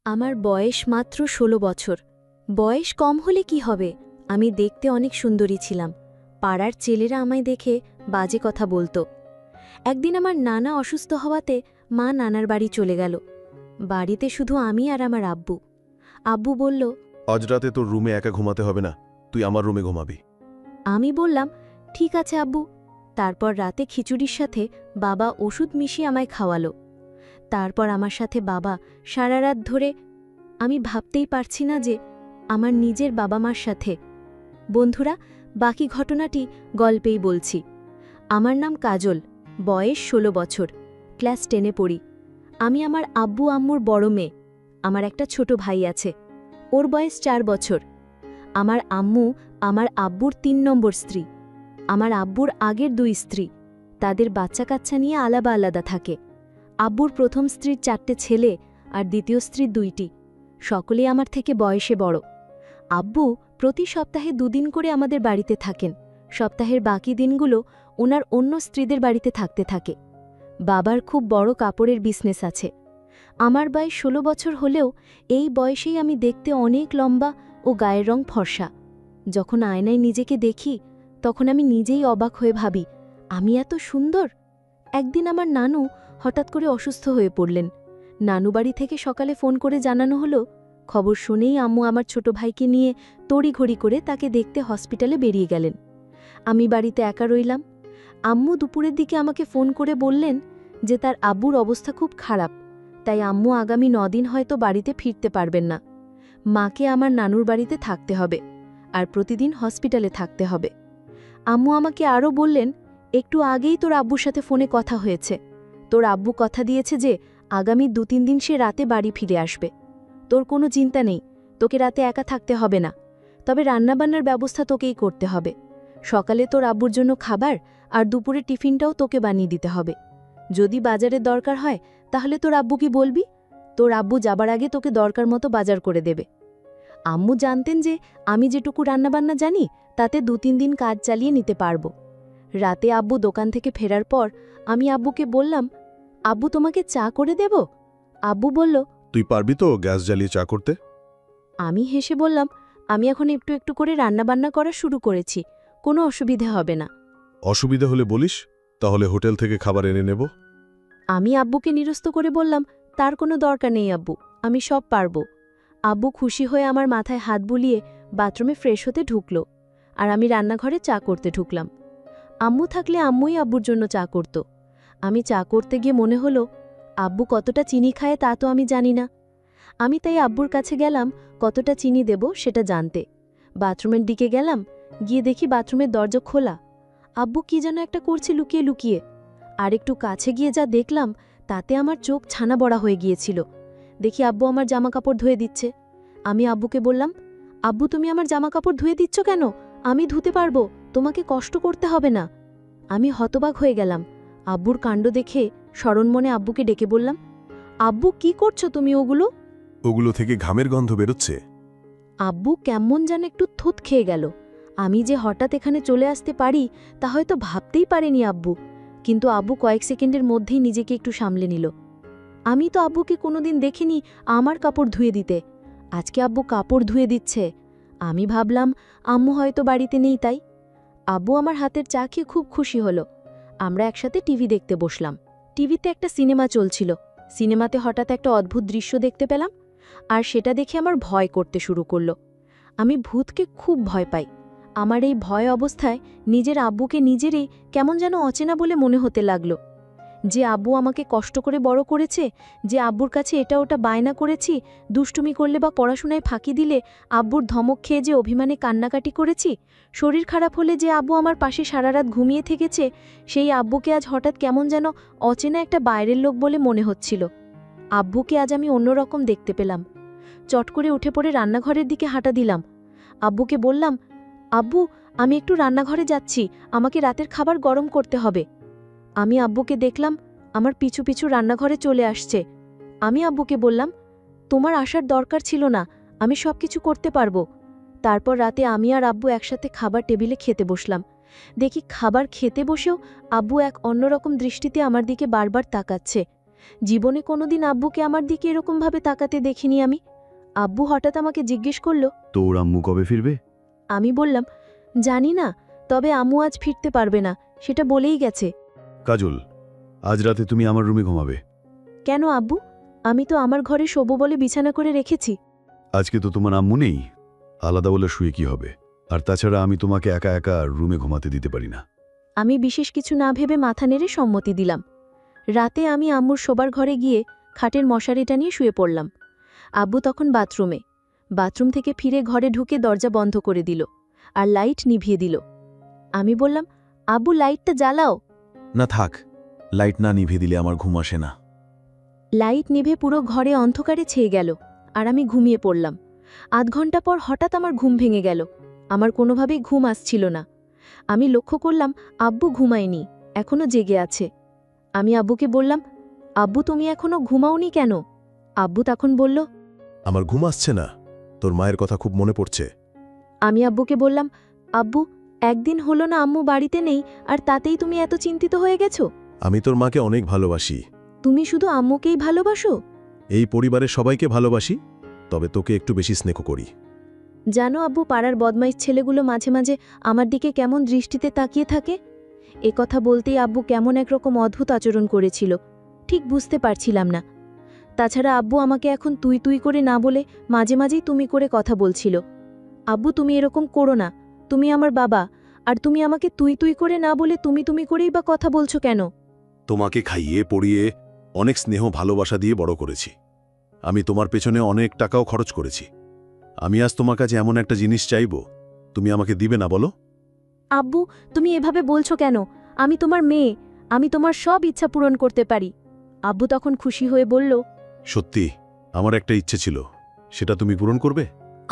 আমার বয়স মাত্র ১৬ বছর। বয়স কম হলে কি হবে, আমি দেখতে অনেক সুন্দরী ছিলাম। পাড়ার ছেলেরা আমায় দেখে বাজে কথা বলতো। একদিন আমার নানা অসুস্থ হওয়াতে মা নানার বাড়ি চলে গেল। বাড়িতে শুধু আমি আর আমার আব্বু। আব্বু বলল, আজ রাতে তোর রুমে একা ঘুমাতে হবে না, তুই আমার রুমে ঘুমাবি। আমি বললাম, ঠিক আছে আব্বু। তারপর রাতে খিচুড়ির সাথে বাবা ওষুধ মিশিয়ে আমায় খাওয়ালো। তারপর আমার সাথে বাবা সারা রাত ধরে। আমি ভাবতেই পারছি না যে আমার নিজের বাবা মার সাথে। বন্ধুরা, বাকি ঘটনাটি গল্পেই বলছি। আমার নাম কাজল, বয়স ১৬ বছর, ক্লাস 10-এ পড়ি। আমি আমার আব্বু আম্মুর বড় মেয়ে। আমার একটা ছোট ভাই আছে, ওর বয়স ৪ বছর। আমার আম্মু আমার আব্বুর ৩ নম্বর স্ত্রী। আমার আব্বুর আগের ২ স্ত্রী, তাদের বাচ্চা কাচ্চা নিয়ে আলাদা আলাদা থাকে। আব্বুর প্রথম স্ত্রীর ৪টে ছেলে আর দ্বিতীয় স্ত্রীর ২টি। সকলেই আমার থেকে বয়সে বড়। আব্বু প্রতি সপ্তাহে ২ দিন করে আমাদের বাড়িতে থাকেন। সপ্তাহের বাকি দিনগুলো ওনার অন্য স্ত্রীদের বাড়িতে থাকতে থাকে। বাবার খুব বড় কাপড়ের বিজনেস আছে। আমার বয়স ১৬ বছর হলেও এই বয়সেই আমি দেখতে অনেক লম্বা ও গায়ের রং ফর্সা। যখন আয়নায় নিজেকে দেখি তখন আমি নিজেই অবাক হয়ে ভাবি, আমি এত সুন্দর। একদিন আমার নানু হঠাৎ করে অসুস্থ হয়ে পড়লেন। নানু বাড়ি থেকে সকালে ফোন করে জানানো হলো। খবর শুনেই আম্মু আমার ছোট ভাইকে নিয়ে তড়িঘড়ি করে তাকে দেখতে হসপিটালে বেরিয়ে গেলেন। আমি বাড়িতে একা রইলাম। আম্মু দুপুরের দিকে আমাকে ফোন করে বললেন যে তার আব্বুর অবস্থা খুব খারাপ, তাই আম্মু আগামী ৯ দিন হয়তো বাড়িতে ফিরতে পারবেন না। মাকে আমার নানুর বাড়িতে থাকতে হবে আর প্রতিদিন হসপিটালে থাকতে হবে। আম্মু আমাকে আরও বললেন, একটু আগেই তোর আব্বুর সাথে ফোনে কথা হয়েছে। তোর আব্বু কথা দিয়েছে যে আগামী ২-৩ দিন সে রাতে বাড়ি ফিরে আসবে। তোর কোনো চিন্তা নেই, তোকে রাতে একা থাকতে হবে না। তবে রান্নাবান্নার ব্যবস্থা তোকেই করতে হবে। সকালে তোর আব্বুর জন্য খাবার আর দুপুরে টিফিনটাও তোকে বানিয়ে দিতে হবে। যদি বাজারের দরকার হয় তাহলে তোর আব্বুকে বলবি, তোর আব্বু যাবার আগে তোকে দরকার মতো বাজার করে দেবে। আম্মু জানতেন যে আমি যেটুকু রান্নাবান্না জানি তাতে ২-৩ দিন কাজ চালিয়ে নিতে পারব। রাতে আব্বু দোকান থেকে ফেরার পর আমি আব্বুকে বললাম, আব্বু তোমাকে চা করে দেব? আব্বু বলল, তুই পারবি তো গ্যাস জ্বালিয়ে চা করতে? আমি হেসে বললাম, আমি এখন একটু একটু করে রান্নাবান্না করা শুরু করেছি, কোনো অসুবিধে হবে না। অসুবিধা হলে বলিস, তাহলে হোটেল থেকে খাবার এনে নেব। আমি আব্বুকে নিরস্ত করে বললাম, তার কোনো দরকার নেই আব্বু, আমি সব পারব। আব্বু খুশি হয়ে আমার মাথায় হাত বুলিয়ে বাথরুমে ফ্রেশ হতে ঢুকল, আর আমি রান্নাঘরে চা করতে ঢুকলাম। আম্মু থাকলে আম্মুই আব্বুর জন্য চা করত। আমি চা করতে গিয়ে মনে হলো, আব্বু কতটা চিনি খায় তা তো আমি জানি না। আমি তাই আব্বুর কাছে গেলাম কতটা চিনি দেব সেটা জানতে। বাথরুমের দিকে গেলাম, গিয়ে দেখি বাথরুমের দরজা খোলা। আব্বু কি যেন একটা করছে লুকিয়ে লুকিয়ে। আর একটু কাছে গিয়ে যা দেখলাম তাতে আমার চোখ ছানা বড়া হয়ে গিয়েছিল। দেখি আব্বু আমার জামাকাপড় ধুয়ে দিচ্ছে। আমি আব্বুকে বললাম, আব্বু তুমি আমার জামাকাপড় ধুয়ে দিচ্ছ কেন? আমি ধুতে পারবো, তোমাকে কষ্ট করতে হবে না। আমি হতবাক হয়ে গেলাম। আব্বুর কাণ্ড দেখে স্মরণ মনে আব্বুকে ডেকে বললাম, আব্বু কি করছো তুমি ওগুলো? ওগুলো থেকে ঘামের গন্ধ বেরোচ্ছে। আব্বু কেমন যেন একটু থুত খেয়ে গেল। আমি যে হঠাৎ এখানে চলে আসতে পারি তা হয়তো ভাবতেই পারেনি আব্বু, কিন্তু আব্বু কয়েক সেকেন্ডের মধ্যেই নিজেকে একটু সামলে নিল। আমি তো আব্বুকে কোনোদিন দেখিনি আমার কাপড় ধুয়ে দিতে। আজকে আব্বু কাপড় ধুয়ে দিচ্ছে। আমি ভাবলাম আম্মু হয়তো বাড়িতে নেই তাই। আব্বু আমার হাতের চা খেয়ে খুব খুশি হলো। আমরা একসাথে টিভি দেখতে বসলাম। টিভিতে একটা সিনেমা চলছিল। সিনেমাতে হঠাৎ একটা অদ্ভুত দৃশ্য দেখতে পেলাম, আর সেটা দেখে আমার ভয় করতে শুরু করলো। আমি ভূতকে খুব ভয় পাই। আমার এই ভয় অবস্থায় নিজের আব্বুকে নিজেরই কেমন যেন অচেনা বলে মনে হতে লাগলো। যে আব্বু আমাকে কষ্ট করে বড় করেছে, যে আব্বুর কাছে এটা ওটা বায়না করেছি, দুষ্টুমি করলে বা পড়াশোনায় ফাঁকি দিলে আব্বুর ধমক খেয়ে যে অভিমানে কান্নাকাটি করেছি, শরীর খারাপ হলে যে আব্বু আমার পাশে সারা রাত ঘুমিয়ে থেকেছে, সেই আব্বুকে আজ হঠাৎ কেমন যেন অচেনা একটা বাইরের লোক বলে মনে হচ্ছিল। আব্বুকে আজ আমি অন্যরকম দেখতে পেলাম। চট করে উঠে পড়ে রান্নাঘরের দিকে হাঁটা দিলাম। আব্বুকে বললাম, আব্বু আমি একটু রান্নাঘরে যাচ্ছি, আমাকে রাতের খাবার গরম করতে হবে। আমি আব্বুকে দেখলাম আমার পিছু পিছু রান্নাঘরে চলে আসছে। আমি আব্বুকে বললাম, তোমার আসার দরকার ছিল না, আমি সব কিছু করতে পারবো। তারপর রাতে আমি আর আব্বু একসাথে খাবার টেবিলে খেতে বসলাম। দেখি খাবার খেতে বসেও আব্বু এক অন্যরকম দৃষ্টিতে আমার দিকে বারবার তাকাচ্ছে। জীবনে কোনোদিন আব্বুকে আমার দিকে এরকমভাবে তাকাতে দেখিনি আমি। আব্বু হঠাৎ আমাকে জিজ্ঞেস করল, তোর আম্মু কবে ফিরবে? আমি বললাম, জানি না, তবে আম্মু আজ ফিরতে পারবে না, সেটা বলেই গেছে। কাজল, আজ রাতে তুমি আমার রুমে ঘুমাবে। কেন আব্বু? আমি তো আমার ঘরে শোবো বলে বিছানা করে রেখেছি। আজকে তো তোমার আম্মু নেই, আলাদা বলে শুয়ে কি হবে? আর তাছাড়া আমি তোমাকে একা একা রুমে ঘুমাতে দিতে পারি না। আমি বিশেষ কিছু না ভেবে মাথা নেড়ে সম্মতি দিলাম। রাতে আমি আম্মুর শোবার ঘরে গিয়ে খাটের মশারিটা নিয়ে শুয়ে পড়লাম। আব্বু তখন বাথরুমে। বাথরুম থেকে ফিরে ঘরে ঢুকে দরজা বন্ধ করে দিল আর লাইট নিভিয়ে দিল। আমি বললাম, আব্বু লাইটটা জ্বালাও। না থাক, লাইট না নিভে দিলে আমার ঘুম আসে না। লাইট নিভে পুরো ঘরে অন্ধকারে ছেয়ে গেল আর আমি ঘুমিয়ে পড়লাম। আধ ঘন্টা পর হঠাৎ আমার ঘুম ভেঙে গেল। আমার কোনোভাবেই ঘুম আসছিল না। আমি লক্ষ্য করলাম আব্বু ঘুমায়নি, এখনো জেগে আছে। আমি আব্বুকে বললাম, আব্বু তুমি এখনো ঘুমাওনি কেন? আব্বু তখন বলল, আমার ঘুম আসছে না, তোর মায়ের কথা খুব মনে পড়ছে। আমি আব্বুকে বললাম, আব্বু একদিন হলো না আম্মু বাড়িতে নেই, আর তাতেই তুমি এত চিন্তিত হয়ে গেছো? আমি তোর মাকে অনেক ভালোবাসি। তুমি শুধু আম্মুকেই ভালোবাসো? এই পরিবারের সবাইকে ভালোবাসি, তবে তোকে একটু বেশি স্নেহ করি। জানো আব্বু, পাড়ার বদমাইশ ছেলেগুলো মাঝে মাঝে আমার দিকে কেমন দৃষ্টিতে তাকিয়ে থাকে। এ কথা বলতেই আব্বু কেমন একরকম অদ্ভুত আচরণ করেছিল, ঠিক বুঝতে পারছিলাম না। তাছাড়া আব্বু আমাকে এখন তুই তুই করে না বলে মাঝে মাঝেই তুমি করে কথা বলছিল। আব্বু তুমি এরকম করো না, তুমি আমার বাবা, আর তুমি আমাকে তুই তুই করে না বলে তুমি তুমি করেই বা কথা বলছো কেন? তোমাকে খাইয়ে পড়িয়ে অনেক স্নেহ ভালোবাসা দিয়ে বড় করেছি। আমি তোমার পেছনে অনেক টাকাও খরচ করেছি। আমি আজ তোমার কাছে এমন একটা জিনিস চাইব, তুমি আমাকে দিবে না বলো? আব্বু তুমি এভাবে বলছো কেন? আমি তোমার মেয়ে, আমি তোমার সব ইচ্ছা পূরণ করতে পারি। আব্বু তখন খুশি হয়ে বলল, সত্যি আমার একটা ইচ্ছে ছিল, সেটা তুমি পূরণ করবে?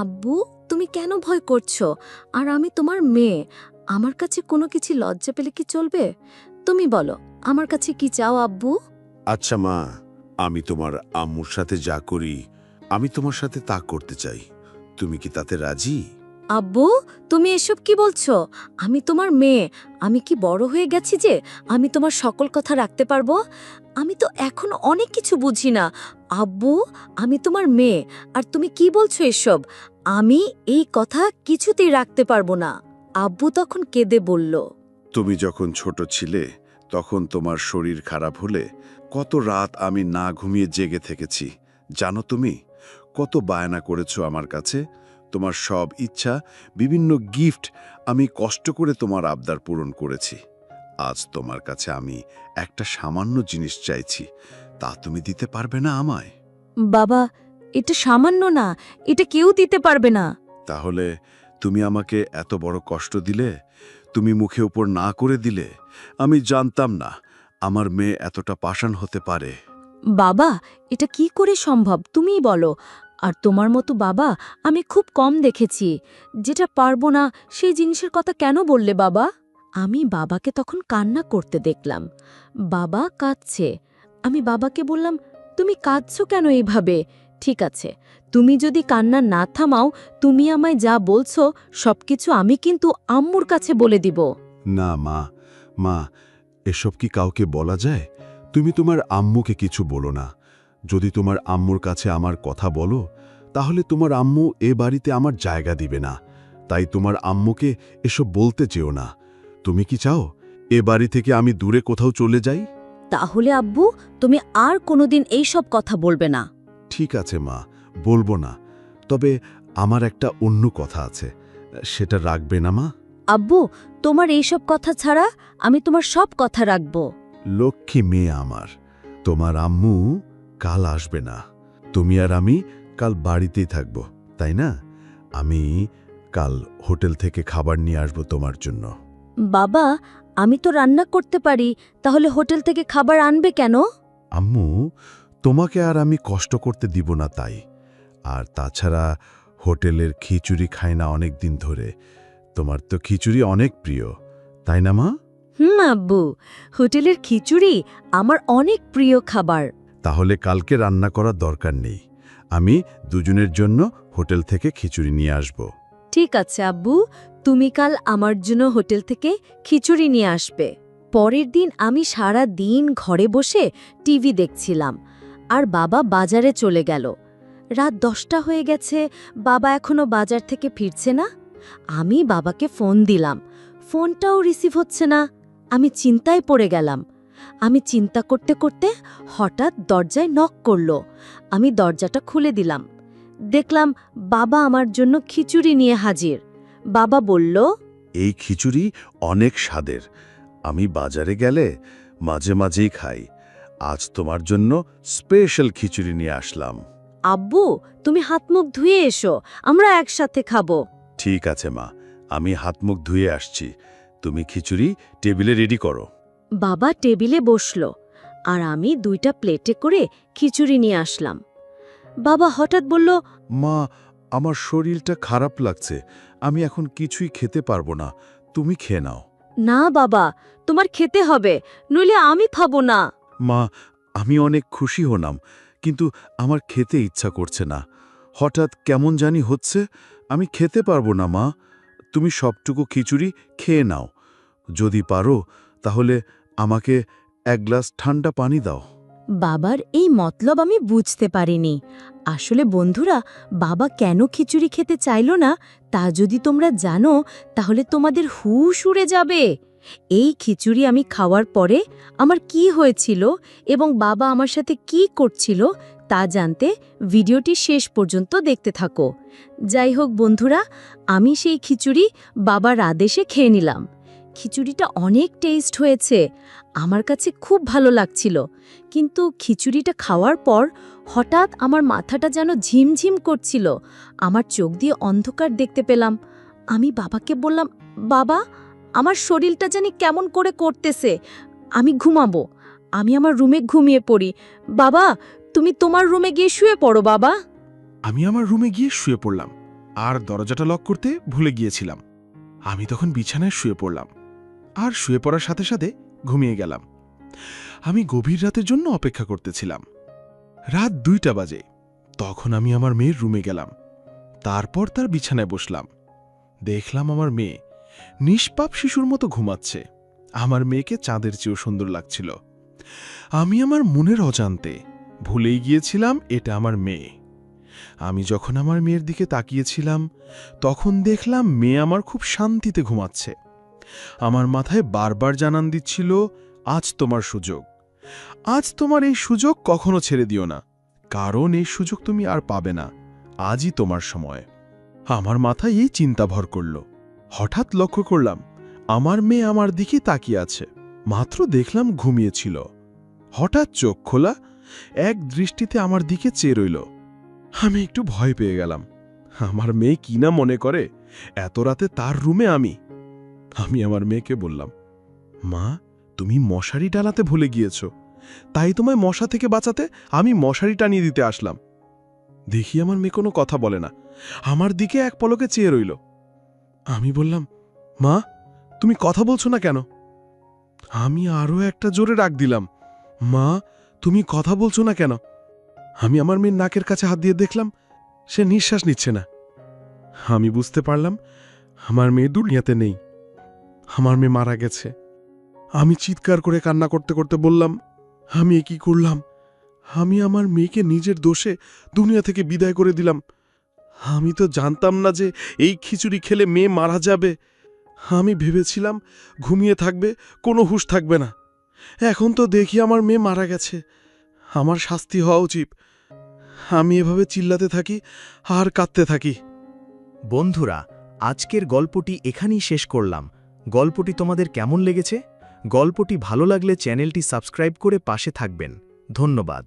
আব্বু তুমি কেন ভয় করছো? আর আমি তোমার মেয়ে, আমার কাছে কোনো কিছু লজ্জা পেলে কি চলবে? তুমি বলো, আমার কাছে কি চাও আব্বু? আচ্ছা মা, আমি তোমার আম্মুর সাথে যা করি আমি তোমার সাথে তা করতে চাই। তুমি কি তাতে রাজি? আব্বু তুমি এসব কি বলছো? আমি তোমার মেয়ে, আমি কি বড় হয়ে গেছি যে আমি তোমার সকল কথা রাখতে পারবো? আমি তো এখন অনেক কিছু বুঝি না। আব্বু আমি তোমার মেয়ে, আর তুমি কি বলছো এসব? আমি এই কথা কিছুতেই রাখতে পারবো না। আব্বু তখন কেঁদে বলল, তুমি যখন ছোট ছিলে তখন তোমার শরীর খারাপ হলে কত রাত আমি না ঘুমিয়ে জেগে থেকেছি জানো? তুমি কত বায়না করেছো আমার কাছে। তোমার সব ইচ্ছা, বিভিন্ন গিফট আমি কষ্ট করে তোমার আবদার পূরণ করেছি। আজ তোমার কাছে আমি একটা সামান্য জিনিস চাইছি, তা তুমি দিতে পারবে না আমায়? বাবা এটা সামান্য না, এটা কেউ দিতে পারবে না। তাহলে তুমি আমাকে এত বড় কষ্ট দিলে, তুমি মুখে উপর না করে দিলে। আমি জানতাম না আমার মেয়ে এতটা পাষাণ হতে পারে। বাবা এটা কি করে সম্ভব তুমিই বলো। আর তোমার মতো বাবা আমি খুব কম দেখেছি। যেটা পারবো না সেই জিনিসের কথা কেন বললে বাবা? আমি বাবাকে তখন কান্না করতে দেখলাম। বাবা কাঁদছে। আমি বাবাকে বললাম, তুমি কাঁদছো কেন এইভাবে? ঠিক আছে, তুমি যদি কান্না না থামাও, তুমি আমায় যা বলছো সবকিছু আমি কিন্তু আম্মুর কাছে বলে দিব। না মা, মা এসব কি কাউকে বলা যায়? তুমি তোমার আম্মুকে কিছু বলো না। যদি তোমার আম্মুর কাছে আমার কথা বলো, তাহলে তোমার আম্মু এ বাড়িতে আমার জায়গা দিবে না। তাই তোমার আম্মুকে এসব বলতে চেও না। তুমি কি চাও এ বাড়ি থেকে আমি দূরে কোথাও চলে যাই? তাহলে আব্বু তুমি আর কোনোদিন এইসব কথা বলবে না। ঠিক আছে মা, বলবো না। তবে আমার একটা অন্য কথা আছে, সেটা রাখবে না মা? আব্বু তোমার এইসব কথা ছাড়া আমি তোমার সব কথা রাখব। লক্ষ্মী মেয়ে আমার, তোমার আম্মু কাল আসবে না। তুমি আর আমি কাল বাড়িতেই থাকব, তাই না? আমি কাল হোটেল থেকে খাবার নিয়ে আসব তোমার জন্য। বাবা আমি তো রান্না করতে পারি, তাহলে হোটেল থেকে খাবার আনবে কেন? আম্মু, তোমাকে আর আমি কষ্ট করতে দিব না তাই। আর তাছাড়া হোটেলের খিচুড়ি খাই না অনেক দিন ধরে। তোমার তো খিচুড়ি অনেক প্রিয়, তাই না মা? আব্বু হোটেলের খিচুড়ি আমার অনেক প্রিয় খাবার। তাহলে কালকে রান্না করার দরকার নেই। আমি দুজনের জন্য হোটেল থেকে খিচুড়ি নিয়ে আসব। ঠিক আছে আব্বু, তুমি কাল আমার জন্য হোটেল থেকে খিচুড়ি নিয়ে আসবে। পরের দিন আমি সারা দিন ঘরে বসে টিভি দেখছিলাম আর বাবা বাজারে চলে গেল। রাত 10টা হয়ে গেছে, বাবা এখনো বাজার থেকে ফিরছে না। আমি বাবাকে ফোন দিলাম, ফোনটাও রিসিভ হচ্ছে না। আমি চিন্তায় পড়ে গেলাম। আমি চিন্তা করতে করতে হঠাৎ দরজায় নক করল। আমি দরজাটা খুলে দিলাম। দেখলাম বাবা আমার জন্য খিচুড়ি নিয়ে হাজির। বাবা বলল, এই খিচুড়ি অনেক স্বাদের, আমি বাজারে গেলে মাঝে মাঝেই খাই। আজ তোমার জন্য স্পেশাল খিচুড়ি নিয়ে আসলাম। আব্বু, তুমি হাত মুখ ধুয়ে এসো, আমরা একসাথে খাবো। ঠিক আছে মা, আমি হাত মুখ ধুয়ে আসছি। তুমি খিচুড়ি টেবিলে রেডি করো। বাবা টেবিলে বসল আর আমি 2টা প্লেটে করে খিচুড়ি নিয়ে আসলাম। বাবা হঠাৎ বলল, মা, আমার শরীরটা খারাপ লাগছে, আমি এখন কিছুই খেতে পারবো না, তুমি খেয়ে নাও। না বাবা, তোমার খেতে হবে, নইলে আমি খাবো না। মা, আমি অনেক খুশি হলাম, কিন্তু আমার খেতে ইচ্ছা করছে না। হঠাৎ কেমন জানি হচ্ছে, আমি খেতে পারবো না। মা, তুমি সবটুকু খিচুড়ি খেয়ে নাও। যদি পারো তাহলে আমাকে 1 গ্লাস ঠান্ডা পানি দাও। বাবার এই মতলব আমি বুঝতে পারিনি। আসলে বন্ধুরা, বাবা কেন খিচুড়ি খেতে চাইল না তা যদি তোমরা জানো তাহলে তোমাদের হুশ উড়ে যাবে। এই খিচুড়ি আমি খাওয়ার পরে আমার কি হয়েছিল এবং বাবা আমার সাথে কি করছিল তা জানতে ভিডিওটি শেষ পর্যন্ত দেখতে থাকো। যাই হোক বন্ধুরা, আমি সেই খিচুড়ি বাবার আদেশে খেয়ে নিলাম। খিচুড়িটা অনেক টেস্ট হয়েছে, আমার কাছে খুব ভালো লাগছিল। কিন্তু খিচুড়িটা খাওয়ার পর হঠাৎ আমার মাথাটা যেন ঝিমঝিম করছিল, আমার চোখ দিয়ে অন্ধকার দেখতে পেলাম। আমি বাবাকে বললাম, বাবা, আমার শরীরটা জানি কেমন করে করতেছে, আমি ঘুমাবো, আমি আমার রুমে ঘুমিয়ে পড়ি। বাবা, তুমি তোমার রুমে গিয়ে শুয়ে পড়ো বাবা। আমি আমার রুমে গিয়ে শুয়ে পড়লাম আর দরজাটা লক করতে ভুলে গিয়েছিলাম। আমি তখন বিছানায় শুয়ে পড়লাম আর শুয়ে পড়ার সাথে সাথে ঘুমিয়ে গেলাম। আমি গভীর রাতের জন্য অপেক্ষা করতেছিলাম। রাত 2টা বাজে, তখন আমি আমার মেয়ের রুমে গেলাম। তারপর তার বিছানায় বসলাম। দেখলাম আমার মেয়ে নিষ্পাপ শিশুর মতো ঘুমাচ্ছে। আমার মেয়েকে চাঁদের চেয়েও সুন্দর লাগছিল। আমি আমার মনের অজান্তে ভুলেই গিয়েছিলাম এটা আমার মেয়ে। আমি যখন আমার মেয়ের দিকে তাকিয়েছিলাম তখন দেখলাম মেয়ে আমার খুব শান্তিতে ঘুমাচ্ছে। আমার মাথায় বারবার জানান দিচ্ছিল, আজ তোমার সুযোগ, আজ তোমার এই সুযোগ কখনো ছেড়ে দিও না, কারণ এই সুযোগ তুমি আর পাবে না, আজই তোমার সময়। আমার মাথায় এই চিন্তা ভর করল। হঠাৎ লক্ষ্য করলাম আমার মেয়ে আমার দিকে তাকিয়ে আছে। মাত্র দেখলাম ঘুমিয়েছিল, হঠাৎ চোখ খোলা, এক দৃষ্টিতে আমার দিকে চেয়ে রইল। আমি একটু ভয় পেয়ে গেলাম। আমার মেয়ে কি না মনে করে এত রাতে তার রুমে আমি আমার মেয়েকে বললাম, মা, তুমি মশারি টানাতে ভুলে গিয়েছ, তাই তোমায় মশা থেকে বাঁচাতে আমি মশারি টানিয়ে দিতে আসলাম। দেখি আমার মেয়ে কোনো কথা বলে না, আমার দিকে এক পলকে চেয়ে রইল। আমি বললাম, মা, তুমি কথা বলছো না কেন? আমি আরও একটা জোরে ডাক দিলাম, মা, তুমি কথা বলছো না কেন? আমি আমার মেয়ের নাকের কাছে হাত দিয়ে দেখলাম সে নিঃশ্বাস নিচ্ছে না। আমি বুঝতে পারলাম আমার মেয়ে দুনিয়াতে নেই, আমার মেয়ে মারা গেছে। আমি চিৎকার করে কান্না করতে করতে বললাম, আমি কি করলাম? আমি আমার মেয়েকে নিজের দোষে দুনিয়া থেকে বিদায় করে দিলাম। আমি তো জানতাম না যে এই খিচুড়ি খেলে মেয়ে মারা যাবে। আমি ভেবেছিলাম ঘুমিয়ে থাকবে, কোনো হুঁশ থাকবে না। এখন তো দেখি আমার মেয়ে মারা গেছে, আমার শাস্তি হওয়া উচিত। আমি এভাবে চিল্লাতে থাকি আর কাঁদতে থাকি। বন্ধুরা, আজকের গল্পটি এখানেই শেষ করলাম। গল্পটি তোমাদের কেমন লেগেছে? গল্পটি ভালো লাগলে চ্যানেলটি সাবস্ক্রাইব করে পাশে থাকবেন। ধন্যবাদ।